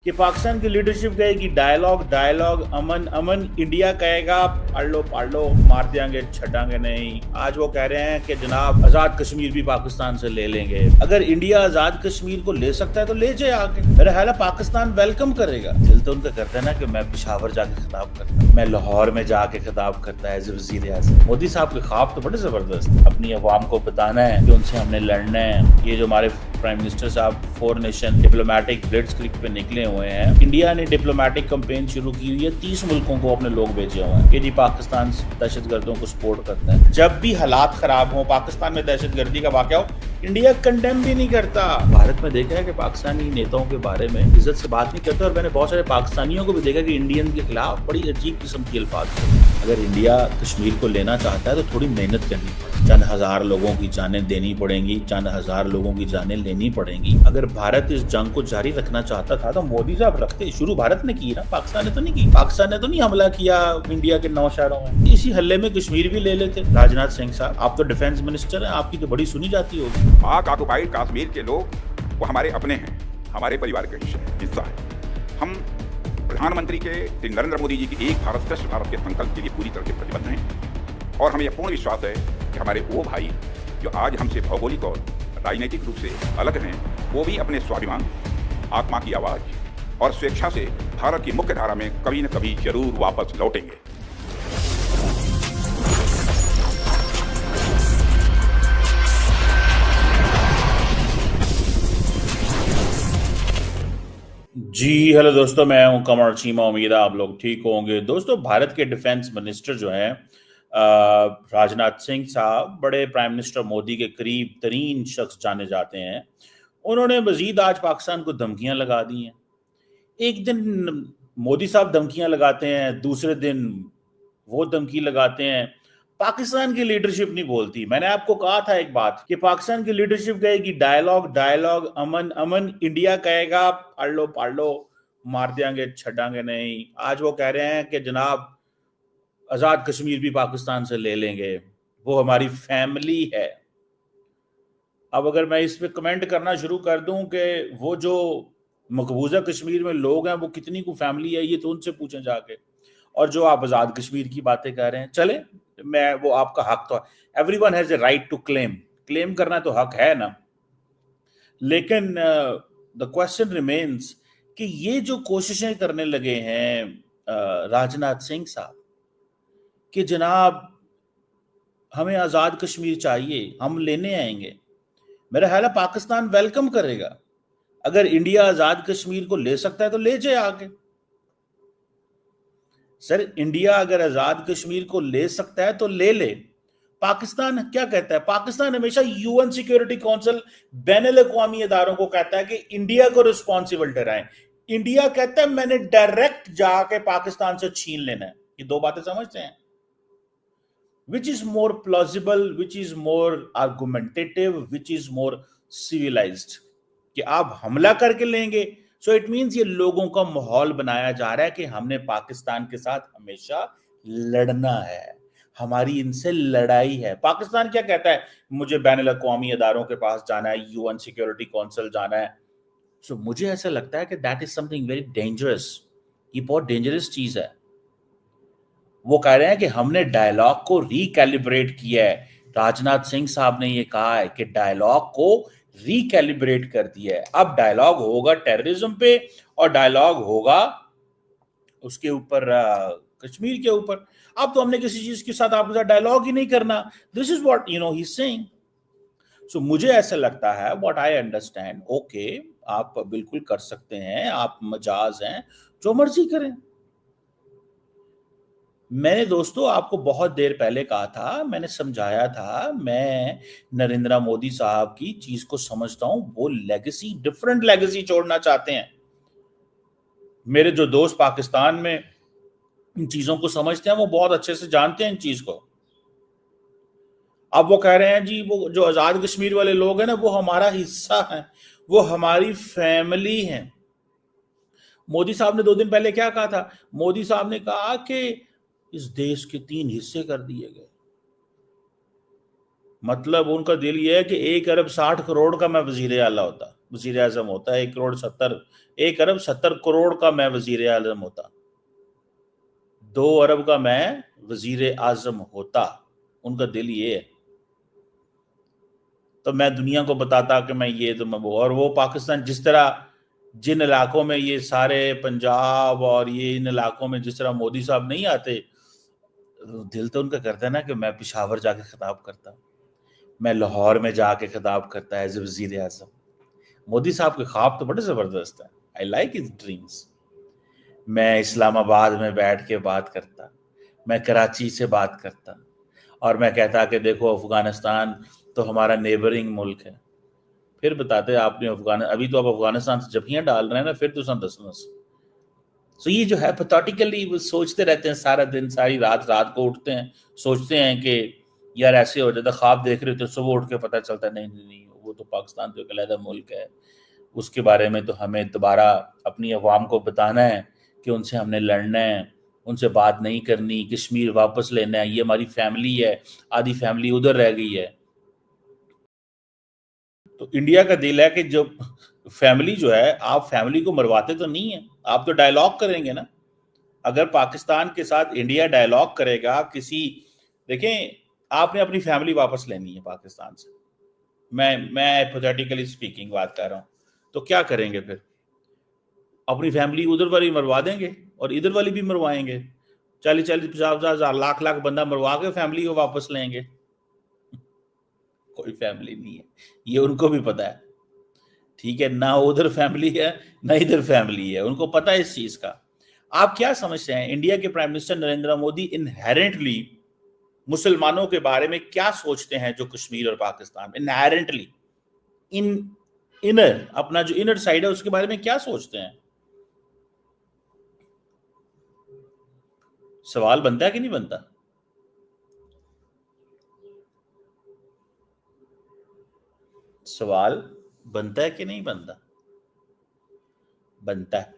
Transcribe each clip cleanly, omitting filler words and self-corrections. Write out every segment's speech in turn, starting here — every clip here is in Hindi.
कि पाकिस्तान की लीडरशिप कहेगी डायलॉग डायलॉग, अमन अमन, इंडिया कहेगा पाड़ लो मार देंगे छटांगे नहीं। आज वो कह रहे हैं कि जनाब आजाद कश्मीर भी पाकिस्तान से ले लेंगे। अगर इंडिया आजाद कश्मीर को ले सकता है तो ले जाए आके, मेरा ख्याल है पाकिस्तान वेलकम करेगा। दिल तो उनका करता है ना कि मैं पेशावर जाके खिताब करता, मैं लाहौर में जाके खिताब करता है वजीर आज़म। मोदी साहब के ख्वाब तो बड़े जबरदस्त, अपनी अवाम को बताना है कि उनसे हमने लड़ना है। ये जो हमारे प्राइम मिनिस्टर साहब 4 नेशन डिप्लोमेटिक ब्लिट्जक्रिग पे निकले हुए हैं। इंडिया ने डिप्लोमेटिक कैंपेन शुरू की हुई है, 30 मुल्कों को अपने लोग भेजे हुए हैं कि जी पाकिस्तान दहशतगर्दों को सपोर्ट करता है। जब भी हालात खराब हो, पाकिस्तान में दहशतगर्दी का वाकया हो, इंडिया कंडेम भी नहीं करता। भारत में देखा है कि पाकिस्तानी नेताओं के बारे में इज्जत से बात नहीं करते, और मैंने बहुत सारे पाकिस्तानियों को भी देखा कि इंडियन के खिलाफ बड़ी अजीब किस्म की अल्फाज करते। अगर इंडिया कश्मीर को लेना चाहता है तो थोड़ी मेहनत करनी पड़ेगी, चंद हजार लोगों की जानें देनी पड़ेंगी, चंद हजार लोगों की जानें लेनी पड़ेंगी। अगर भारत इस जंग को जारी रखना चाहता था तो मोदी साहब रखते। शुरू भारत ने की ना, पाकिस्तान ने तो नहीं की। पाकिस्तान ने तो नहीं हमला किया इंडिया के 9 शहरों में। इसी हल्ले में कश्मीर भी ले लेते। राजनाथ सिंह साहब, आप तो डिफेंस मिनिस्टर हैं, आपकी तो बड़ी सुनी जाती होगी। पाक ऑक्युपाइड कश्मीर के लोग वो हमारे अपने हैं, हमारे परिवार का हिस्सा है। हम प्रधानमंत्री के श्री नरेंद्र मोदी जी की एक भारत श्रेष्ठ भारत के संकल्प के लिए पूरी तरह से प्रतिबद्ध हैं, और हमें यह पूर्ण विश्वास है कि हमारे वो भाई जो आज हमसे भौगोलिक और राजनीतिक रूप से अलग हैं, वो भी अपने स्वाभिमान, आत्मा की आवाज़ और स्वेच्छा से भारत की मुख्य धारा में कभी न कभी जरूर वापस लौटेंगे। जी हेलो दोस्तों, मैं हूं कमर चीमा। उम्मीद है आप लोग ठीक होंगे। दोस्तों, भारत के डिफेंस मिनिस्टर जो हैं राजनाथ सिंह साहब, बड़े प्राइम मिनिस्टर मोदी के करीब तरीन शख्स जाने जाते हैं। उन्होंने मजीद आज पाकिस्तान को धमकियां लगा दी हैं। एक दिन मोदी साहब धमकियां लगाते हैं, दूसरे दिन वो धमकी लगाते हैं। पाकिस्तान की लीडरशिप नहीं बोलती। मैंने आपको कहा था एक बात कि पाकिस्तान की लीडरशिप कहेगी डायलॉग डायलॉग, अमन अमन, इंडिया कहेगा पाड़ लो मार देंगे छटांगे नहीं। आज वो कह रहे हैं कि जनाब आजाद कश्मीर भी पाकिस्तान से ले लेंगे, वो हमारी फैमिली है। अब अगर मैं इस पे कमेंट करना शुरू कर दूं कि वो जो मकबूजा कश्मीर में लोग हैं वो कितनी को फैमिली है, ये तो उनसे पूछें जाके। और जो आप आजाद कश्मीर की बातें कर रहे हैं, चले, मैं वो आपका हक तो, everyone has a right to claim, claim करना तो हक है ना। लेकिन द क्वेश्चन रिमेन्स कि ये जो कोशिशें करने लगे हैं राजनाथ सिंह साहब कि जनाब हमें आजाद कश्मीर चाहिए, हम लेने आएंगे, मेरा ख्याल है पाकिस्तान वेलकम करेगा। अगर इंडिया आजाद कश्मीर को ले सकता है तो ले जाए आके। सर, इंडिया अगर आजाद कश्मीर को ले सकता है तो ले ले। पाकिस्तान क्या कहता है? पाकिस्तान हमेशा यूएन सिक्योरिटी काउंसिल, बैनुल अक़वामी इदारों को कहता है कि इंडिया को रिस्पॉन्सिबल ठहराएं। इंडिया कहता है मैंने डायरेक्ट जाके पाकिस्तान से छीन लेना है। ये दो बातें समझते हैं? Which is more plausible, which is more argumentative, which is more civilized? कि आप हमला करके लेंगे, सो इट मींस ये लोगों का माहौल बनाया जा रहा है कि हमने पाकिस्तान के साथ हमेशा लड़ना है, हमारी इनसे लड़ाई है। पाकिस्तान क्या कहता है? मुझे बैनुल अक़वामी इदारों के पास जाना है, यूएन सिक्योरिटी काउंसिल जाना है। सो मुझे ऐसा लगता है कि that is something very dangerous. ये बहुत डेंजरस चीज है। वो कह रहे हैं कि हमने डायलॉग को रिकैलिब्रेट किया है। राजनाथ सिंह साहब ने ये कहा है कि डायलॉग को रिकैलिब्रेट कर दिया है। अब डायलॉग होगा टेररिज्म पे और डायलॉग होगा उसके ऊपर, कश्मीर के ऊपर। अब तो हमने किसी चीज के साथ आपके साथ डायलॉग ही नहीं करना। This is what he is saying. So मुझे ऐसा लगता है, व्हाट आई अंडरस्टैंड, ओके आप बिल्कुल कर सकते हैं, आप मजाज हैं, जो मर्जी करें। मैंने दोस्तों आपको बहुत देर पहले कहा था, मैंने समझाया था, मैं नरेंद्र मोदी साहब की चीज को समझता हूं। वो लेगेसी, डिफरेंट लेगेसी छोड़ना चाहते हैं। मेरे जो दोस्त पाकिस्तान में इन चीजों को समझते हैं वो बहुत अच्छे से जानते हैं इन चीज को। अब वो कह रहे हैं जी वो जो आजाद कश्मीर वाले लोग हैं ना, वो हमारा हिस्सा है, वो हमारी फैमिली है। मोदी साहब ने 2 दिन पहले क्या कहा था? मोदी साहब ने कहा कि इस देश के 3 हिस्से कर दिए गए। मतलब उनका दिल ये है कि 1 अरब 60 करोड़ का मैं वजीर आला होता। वजीर आजम होता, 1 अरब 70 करोड़ का मैं वजीर आजम होता, 2 अरब का मैं वजीर आजम होता, उनका दिल ये है। तो मैं दुनिया को बताता कि मैं ये, तो मैं वो, और वो पाकिस्तान जिस तरह, जिन इलाकों में ये सारे पंजाब और ये इन इलाकों में जिस तरह मोदी साहब नहीं आते, दिल तो उनका करता है ना कि मैं पेशावर जाके खिताब करता, मैं लाहौर में जाके खिताब करता एज ए वजीर आजम। मोदी साहब के ख्वाब तो बड़े जबरदस्त है, आई लाइक हिज ड्रीम्स। मैं इस्लामाबाद में बैठ के बात करता, मैं कराची से बात करता, और मैं कहता कि देखो अफगानिस्तान तो हमारा नेबरिंग मुल्क है। फिर बताते आपने अभी तो आप अफगानिस्तान से जफियां डाल रहे हैं ना, फिर तो सन दसनस। सो ये जो है पैथेटिकली वो सोचते रहते हैं सारा दिन, सारी रात, रात को उठते हैं सोचते हैं कि यार ऐसे हो जाता, ख्वाब देख रहे थे, सुबह उठ के पता चलता नहीं नहीं नहीं, वो तो पाकिस्तान तो एक अलग मुल्क है, उसके बारे में तो हमें दोबारा अपनी अवाम को बताना है कि उनसे हमने लड़ना है, उनसे बात नहीं करनी, कश्मीर वापस लेना है, ये हमारी फैमिली है, आधी फैमिली उधर रह गई है। तो इंडिया का दिल है कि जो फैमिली जो है, आप फैमिली को मरवाते तो नहीं है, आप तो डायलॉग करेंगे ना। अगर पाकिस्तान के साथ इंडिया डायलॉग करेगा किसी, देखें आपने अपनी फैमिली वापस लेनी है पाकिस्तान से, मैं हाइपोथेटिकली स्पीकिंग बात कर रहा हूं, तो क्या करेंगे फिर? अपनी फैमिली उधर वाली मरवा देंगे और इधर वाली भी मरवाएंगे, 40-40, 50-50 लाख लाख बंदा मरवा के फैमिली को वापस लेंगे। कोई फैमिली नहीं है, ये उनको भी पता है, ठीक है ना, उधर फैमिली है ना इधर फैमिली है, उनको पता है इस चीज का। आप क्या समझते हैं इंडिया के prime minister Narendra Modi inherently मुसलमानों के बारे में क्या सोचते हैं, जो कश्मीर और पाकिस्तान इनहेरेंटली, इन इनर, अपना जो इनर साइड है उसके बारे में क्या सोचते हैं? सवाल बनता है कि नहीं बनता? सवाल बनता है कि नहीं बनता? बनता है,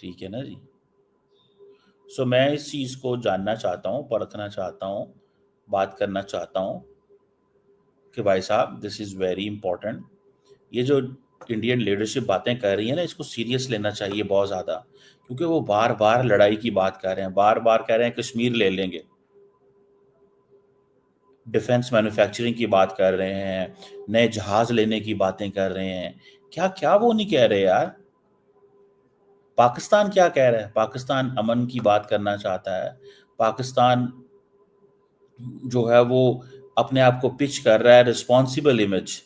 ठीक है ना जी। सो मैं इस चीज को जानना चाहता हूं, परखना चाहता हूं, बात करना चाहता हूं कि भाई साहब दिस इज वेरी इंपॉर्टेंट। ये जो इंडियन लीडरशिप बातें कर रही है ना, इसको सीरियस लेना चाहिए बहुत ज्यादा, क्योंकि वो बार बार लड़ाई की बात कर रहे हैं, बार बार कह रहे हैं कश्मीर ले लेंगे, डिफेंस मैन्युफैक्चरिंग की बात कर रहे हैं, नए जहाज लेने की बातें कर रहे हैं, क्या क्या वो नहीं कह रहे यार। पाकिस्तान क्या कह रहा है? पाकिस्तान अमन की बात करना चाहता है, पाकिस्तान जो है वो अपने आप को पिच कर रहा है रिस्पॉन्सिबल इमेज,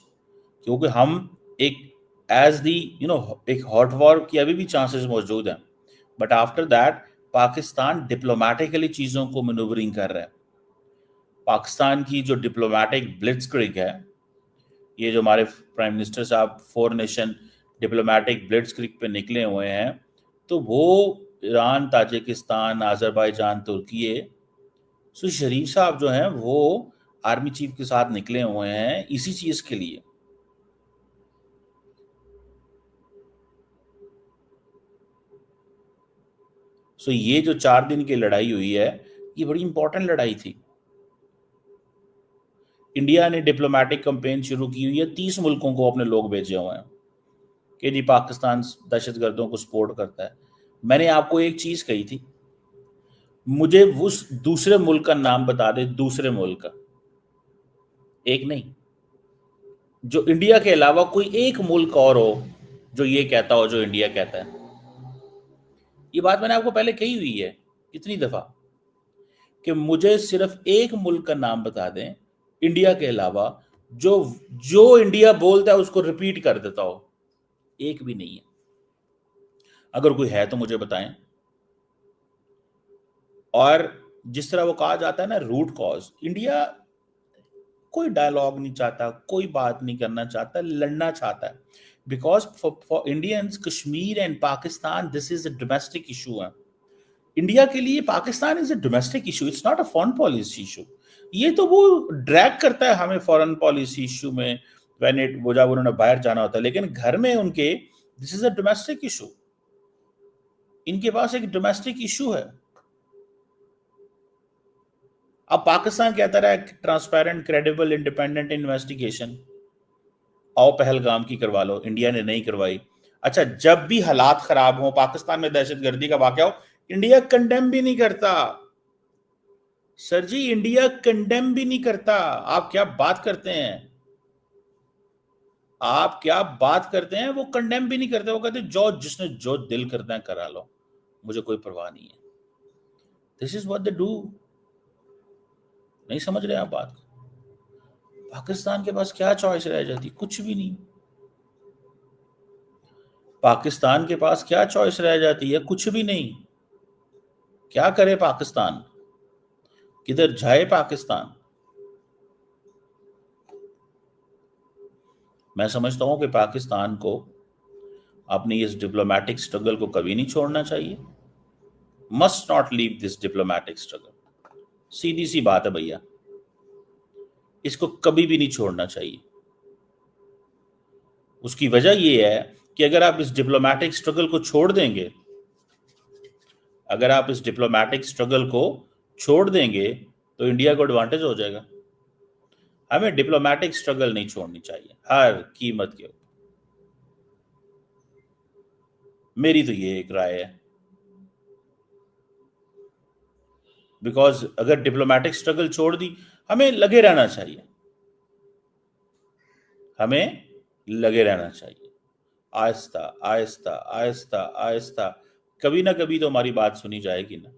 क्योंकि हम एक एज दी एक हॉट वॉर की अभी भी चांसेस मौजूद हैं, but after that Pakistan diplomatically चीज़ों को मैनूवरिंग कर रहा है। पाकिस्तान की जो डिप्लोमेटिक ब्लिट्सक्रिग है, ये जो हमारे प्राइम मिनिस्टर साहब 4 नेशन डिप्लोमेटिक ब्लिट्सक्रिग पे निकले हुए हैं, तो वो ईरान, ताजिकिस्तान, आज़रबाईजान, तुर्की, सो शरीफ साहब जो हैं वो आर्मी चीफ के साथ निकले हुए हैं इसी चीज के लिए। सो ये जो 4 दिन की लड़ाई हुई है, ये बड़ी इंपॉर्टेंट लड़ाई थी। इंडिया ने डिप्लोमेटिक कैंपेन शुरू की हुई है, 30 मुल्कों को अपने लोग भेजे हुए हैं कि जी पाकिस्तान दहशतगर्दों को सपोर्ट करता है। मैंने आपको एक चीज कही थी, मुझे उस दूसरे मुल्क का नाम बता दे, दूसरे मुल्क का, एक नहीं, जो इंडिया के अलावा कोई एक मुल्क और हो जो ये कहता हो जो इंडिया कहता है। ये बात मैंने आपको पहले कही हुई है कितनी दफा, कि मुझे सिर्फ एक मुल्क का नाम बता दें इंडिया के अलावा जो जो इंडिया बोलता है उसको रिपीट कर देता हो। एक भी नहीं है, अगर कोई है तो मुझे बताएं। और जिस तरह वो कहा जाता है ना रूट कॉज, इंडिया कोई डायलॉग नहीं चाहता, कोई बात नहीं करना चाहता, लड़ना चाहता है, because for Indians Kashmir and Pakistan this is a domestic issue है। इंडिया के लिए Pakistan is a domestic issue, it's not a foreign policy issue. ये तो वो ड्रैग करता है हमें फॉरेन पॉलिसी इशू में, व्हेन इट, वो जब उन्होंने बाहर जाना होता है, लेकिन घर में उनके this is a domestic issue, इनके पास एक डोमेस्टिक इशू है। अब पाकिस्तान कहता रहा है ट्रांसपेरेंट, क्रेडिबल, इंडिपेंडेंट इन्वेस्टिगेशन, आओ पहलगाम की करवा लो, इंडिया ने नहीं करवाई। अच्छा, जब भी हालात खराब हो, पाकिस्तान में दहशतगर्दी का वाकया हो, इंडिया कंडेम भी नहीं करता। सर जी, इंडिया कंडेम भी नहीं करता। आप क्या बात करते हैं, आप क्या बात करते हैं? वो कंडेम भी नहीं करते, वो कहते जो जिसने जो दिल करता है करा लो, मुझे कोई परवाह नहीं है। This is what they do. नहीं समझ रहे आप बात? पाकिस्तान के पास क्या चॉइस रह जाती? कुछ भी नहीं। पाकिस्तान के पास क्या चॉइस रह जाती है? कुछ भी नहीं। क्या करे पाकिस्तान? किधर जाए पाकिस्तान? मैं समझता हूं कि पाकिस्तान को अपनी इस डिप्लोमेटिक स्ट्रगल को कभी नहीं छोड़ना चाहिए। Must not leave this diplomatic struggle. सीधी सी बात है भैया, इसको कभी भी नहीं छोड़ना चाहिए। उसकी वजह यह है कि अगर आप इस डिप्लोमेटिक स्ट्रगल को छोड़ देंगे, अगर आप इस डिप्लोमेटिक स्ट्रगल को छोड़ देंगे तो इंडिया को एडवांटेज हो जाएगा। हमें डिप्लोमेटिक स्ट्रगल नहीं छोड़नी चाहिए हर कीमत के ऊपर। मेरी तो ये एक राय है, बिकॉज अगर डिप्लोमेटिक स्ट्रगल छोड़ दी, हमें लगे रहना चाहिए, हमें लगे रहना चाहिए, आहिस्ता आहिस्ता आहिस्ता आहिस्ता। कभी ना कभी तो हमारी बात सुनी जाएगी ना,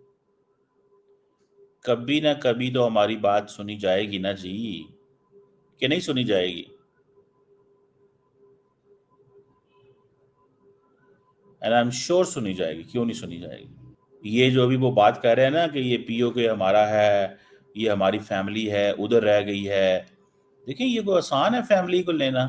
कभी ना कभी तो हमारी बात सुनी जाएगी ना जी, कि नहीं सुनी जाएगी? एंड आई एम श्योर सुनी जाएगी। क्यों नहीं सुनी जाएगी? ये जो अभी वो बात कर रहे हैं ना कि ये पीओके हमारा है, ये हमारी फैमिली है, उधर रह गई है। देखिए, ये कोई आसान है फैमिली को लेना?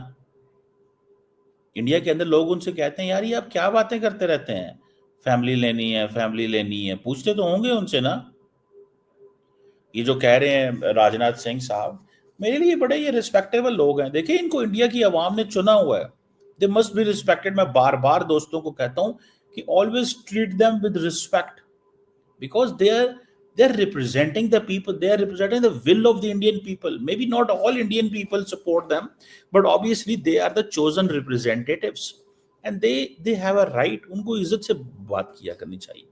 इंडिया के अंदर लोग उनसे कहते हैं, यार ये आप क्या बातें करते रहते हैं, फैमिली लेनी है, फैमिली लेनी है। पूछते तो होंगे उनसे ना। ये जो कह रहे हैं राजनाथ सिंह साहब, मेरे लिए बड़े ये रिस्पेक्टेबल लोग हैं। देखिए, इनको इंडिया की आवाम ने चुना हुआ है, दे मस्ट बी रिस्पेक्टेड। मैं बार बार दोस्तों को कहता हूं कि always treat them with respect, because they are representing the people, they are representing the will of the Indian people. Maybe not all Indian people support them, but obviously they are the chosen representatives and they have a right. उनको इज्जत से बात किया करनी चाहिए।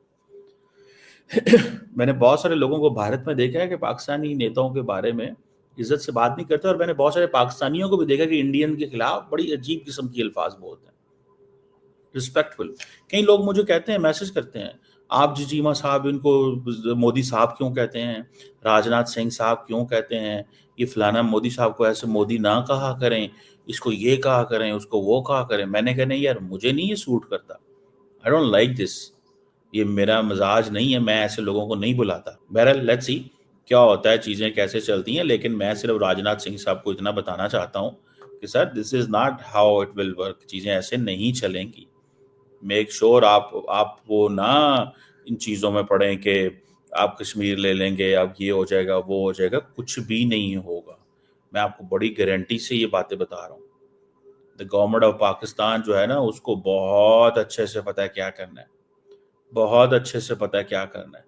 मैंने बहुत सारे लोगों को भारत में देखा है कि पाकिस्तानी नेताओं के बारे में इज्जत से बात नहीं करते, और मैंने बहुत सारे पाकिस्तानियों को भी देखा कि इंडियन के खिलाफ बड़ी अजीब किस्म की अल्फाज बोलते हैं, रिस्पेक्टफुल। कई लोग मुझे कहते हैं, मैसेज करते हैं, आप जी चीमा साहब इनको मोदी साहब क्यों कहते हैं, राजनाथ सिंह साहब क्यों कहते हैं, ये फलाना मोदी साहब को ऐसे मोदी ना कहा करें, इसको ये कहा करें, उसको वो कहा करें। मैंने कहा नहीं यार, मुझे नहीं ये सूट करता, आई डोंट लाइक दिस, ये मेरा मजाज नहीं है, मैं ऐसे लोगों को नहीं बुलाता। बहरहाल लेट्स सी क्या होता है, चीज़ें कैसे चलती हैं। लेकिन मैं सिर्फ राजनाथ सिंह साहब को इतना बताना चाहता हूँ कि sir, this is not how it will work. चीज़ें ऐसे नहीं चलेंगी। मेक श्योर आप वो ना इन चीज़ों में पड़ें कि आप कश्मीर ले लेंगे, अब ये हो जाएगा, वो हो जाएगा। कुछ भी नहीं होगा। मैं आपको बड़ी गारंटी से ये बातें बता रहा हूँ। द गवर्नमेंट ऑफ पाकिस्तान जो है ना, उसको बहुत अच्छे से पता है क्या करना है, बहुत अच्छे से पता है क्या करना है,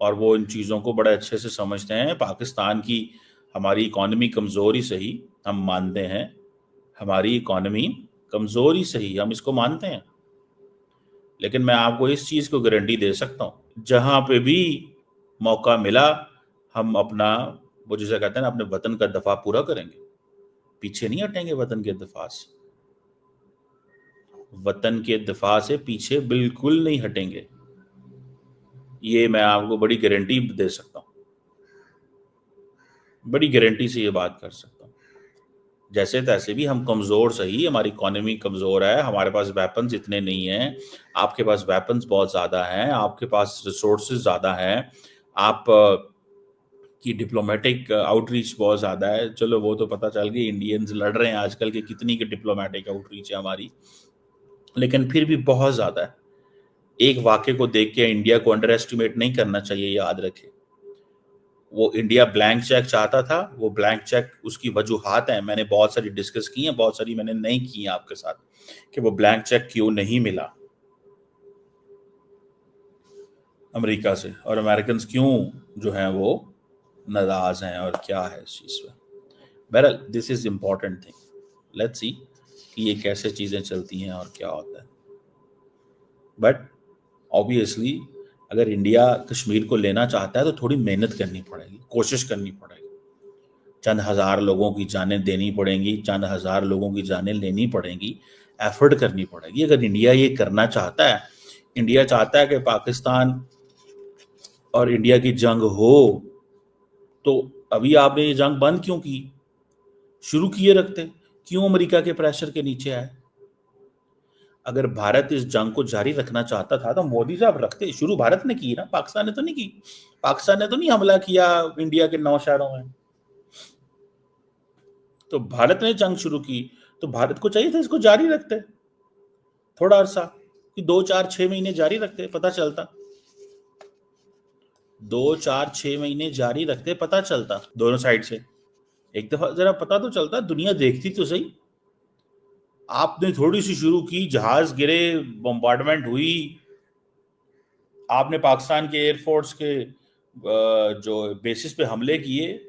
और वो इन चीज़ों को बड़े अच्छे से समझते हैं। पाकिस्तान की हमारी इकॉनमी कमज़ोरी सही, हम मानते हैं, हमारी इकॉनमी कमज़ोरी सही, हम इसको मानते हैं। लेकिन मैं आपको इस चीज़ को गारंटी दे सकता हूँ, जहाँ पे भी मौका मिला, हम अपना वो जिसे कहते हैं ना, अपने वतन का दफा पूरा करेंगे। पीछे नहीं हटेंगे वतन के दफा से, वतन के दफा से पीछे बिल्कुल नहीं हटेंगे। ये मैं आपको बड़ी गारंटी दे सकता हूँ, बड़ी गारंटी से ये बात कर सकता हूँ। जैसे तैसे भी हम कमज़ोर सही, हमारी इकोनॉमी कमज़ोर है, हमारे पास वेपन्स इतने नहीं हैं, आपके पास वेपन्स बहुत ज़्यादा हैं, आपके पास रिसोर्सेज ज़्यादा हैं, आप की डिप्लोमेटिक आउटरीच बहुत ज़्यादा है। चलो वो तो पता चल गई, इंडियंस लड़ रहे हैं आजकल के कितनी की डिप्लोमेटिक आउटरीच है हमारी, लेकिन फिर भी बहुत ज़्यादा है। एक वाक़े को देख के इंडिया को अंडर एस्टिमेट नहीं करना चाहिए, याद रखें। वो इंडिया ब्लैंक चेक चाहता था, वो ब्लैंक चेक, उसकी वजूहात हैं, मैंने बहुत सारी डिस्कस की हैं, बहुत सारी मैंने नहीं की हैं आपके साथ, कि वो ब्लैंक चेक क्यों नहीं मिला अमेरिका से, और अमेरिकन क्यों जो हैं वो नाराज हैं, और क्या है इस चीज़ पे। बहरहाल this is important thing. Let's see कि ये कैसे चीज़ें चलती हैं और क्या होता है। बट ऑब्वियसली अगर इंडिया कश्मीर को लेना चाहता है तो थोड़ी मेहनत करनी पड़ेगी, कोशिश करनी पड़ेगी, चंद हज़ार लोगों की जानें देनी पड़ेंगी, चंद हज़ार लोगों की जानें लेनी पड़ेंगी, एफर्ट करनी पड़ेगी। अगर इंडिया ये करना चाहता है, इंडिया चाहता है कि पाकिस्तान और इंडिया की जंग हो, तो अभी आपने ये जंग बंद क्यों की? शुरू किए रखते, क्यों अमेरिका के प्रेशर के नीचे आए? अगर भारत इस जंग को जारी रखना चाहता था तो मोदी साहब रखते। शुरू भारत ने की ना, पाकिस्तान ने तो नहीं की। पाकिस्तान ने तो नहीं हमला किया इंडिया के 9 शहरों में, तो भारत ने जंग शुरू की, तो भारत को चाहिए था इसको जारी रखते थोड़ा अरसा, कि 2, 4, 6 महीने जारी रखते, पता चलता। 2, 4, 6 महीने जारी रखते, पता चलता दोनों साइड से। एक दफा जरा पता तो चलता, दुनिया देखती तो सही। आपने थोड़ी सी शुरू की, जहाज गिरे, बम्बार्डमेंट हुई, आपने पाकिस्तान के एयरफोर्स के जो बेसिस पे हमले किए,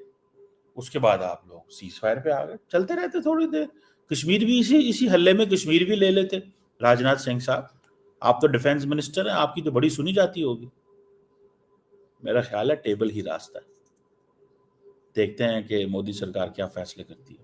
उसके बाद आप लोग सीज फायर पे आ गए। चलते रहते थोड़ी देर, कश्मीर भी इसी इसी हल्ले में कश्मीर भी ले लेते। राजनाथ सिंह साहब, आप तो डिफेंस मिनिस्टर हैं, आपकी तो बड़ी सुनी जाती होगी। मेरा ख्याल है टेबल ही रास्ता है। देखते हैं कि मोदी सरकार क्या फैसले करती है।